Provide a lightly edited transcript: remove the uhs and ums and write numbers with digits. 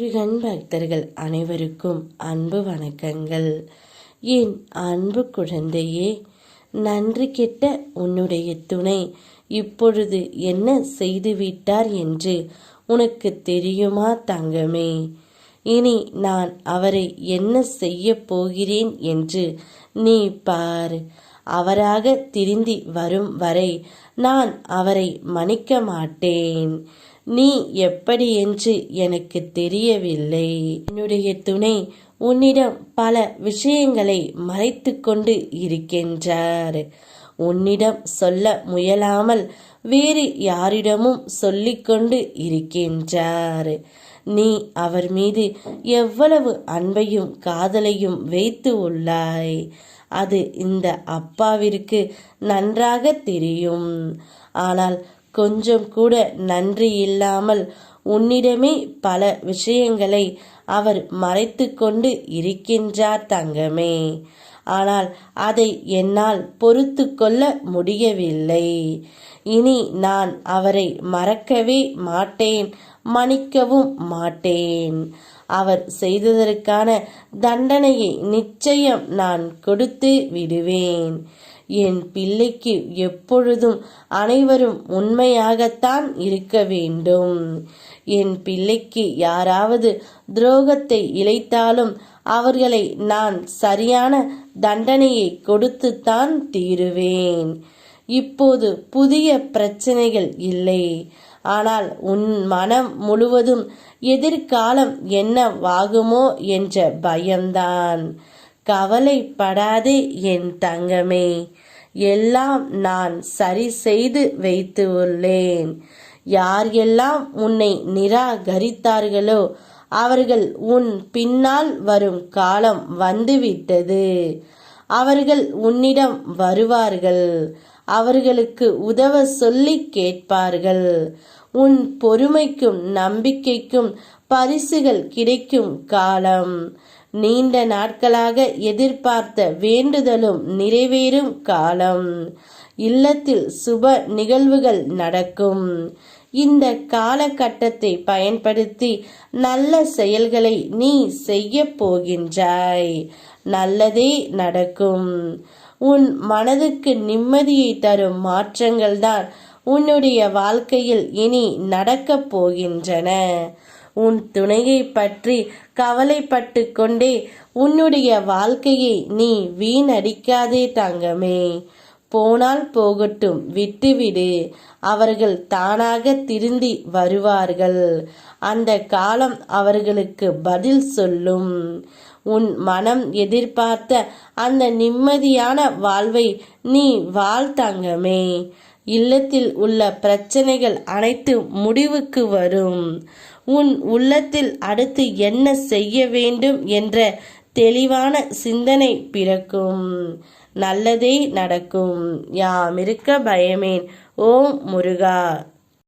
முருகன் பக்தர்கள் அனைவருக்கும் அன்பு வணக்கங்கள். என் அன்பு குழந்தையே, நன்றி கெட்ட உன்னுடைய துணை இப்பொழுது என்ன செய்துவிட்டார் என்று உனக்கு தெரியுமா தங்கமே? இனி நான் அவரை என்ன செய்ய போகிறேன் என்று நீ பார். அவராக திருந்தி வரும் வரை நான் அவரை மன்னிக்க மாட்டேன். நீ எப்படி என்று எனக்கு தெரியவில்லை. என்னுடைய துணை உன்னிடம் பல விஷயங்களை மறைத்து கொண்டு இருக்கின்றார். உன்னிடம் சொல்ல முயலாமல் வேறு யாரிடமும் சொல்லிக்கொண்டு இருக்கின்றார். நீ அவர் மீது எவ்வளவு அன்பையும் காதலையும் வைத்து உள்ளாய், அது இந்த அப்பாவிற்கு நன்றாக தெரியும். ஆனால் கொஞ்சம் கூட நன்றி இல்லாமல் உன்னிடமே பல விஷயங்களை அவர் மறைத்து கொண்டு இருக்கின்றார் தங்கமே. ஆனால் அதை என்னால் பொறுத்து கொள்ள முடியவில்லை. இனி நான் அவரை மறக்கவே மாட்டேன், மன்னிக்கவும் மாட்டேன். அவர் செய்ததற்கான தண்டனையை நிச்சயம் நான் கொடுத்து விடுவேன். என் பிள்ளைக்கு எப்பொழுதும் அனைவரும் உண்மையாகத்தான் இருக்க வேண்டும். என் பிள்ளைக்கு யாராவது துரோகத்தை இழைத்தாலும் அவர்களை நான் சரியான தண்டனையை கொடுத்துத்தான் தீருவேன். இப்போது புதிய பிரச்சனைகள் இல்லை, ஆனால் உன் மனம் முழுவதும் எதிர்காலம் என்னவாகுமோ என்ற பயம்தான். கவலைப்படாதே என் தங்கமே, எல்லாம் நான் சரி செய்து வைத்து உள்ளேன். யார் எல்லாம் உன்னை நிராகரித்தார்களோ அவர்கள் உன் பின்னால் வரும் காலம் வந்துவிட்டது. அவர்கள் உன்னிடம் வருவார்கள். அவர்களுக்கு உதவ சொல்லி கேட்பார்கள். உன் பொறுமைக்கும் நம்பிக்கைக்கும் பரிசுகள் கிடைக்கும் காலம். நீண்ட நாட்களாக எதிர்பார்த்த வேண்டுதலும் நிறைவேறும் காலம். இல்லத்தில் சுப நிகழ்வுகள் நடக்கும். இந்த காலகட்டத்தை பயன்படுத்தி நல்ல செயல்களை நீ செய்ய போகின்றாய். நல்லதே நடக்கும். உன் மனதுக்கு நிம்மதியை தரும் மாற்றங்கள் தான் உன்னுடைய வாழ்க்கையில் இனி நடக்கப் போகின்றன. உன் துணையை பற்றி கவலைப்பட்டு கொண்டே உன்னுடைய வாழ்க்கையை நீ வீணடிக்காதே தங்கமே. போனால் போகட்டும், விட்டுவிடு. அவர்கள் தானாக திருந்தி வருவார்கள். அந்த காலம் அவர்களுக்கு பதில் சொல்லும். உன் மனம் எதிர்பார்த்த அந்த நிம்மதியான வாழ்வை நீ வாழ் தங்கமே. இல்லத்தில் உள்ள பிரச்சனைகள் அனைத்தும் முடிவுக்கு வரும். உன் உள்ளத்தில் அடுத்து என்ன செய்ய வேண்டும் என்ற தெளிவான சிந்தனை பிறக்கும். நல்லதே நடக்கும். யாம் இருக்க பயமேன். ஓம் முருகா.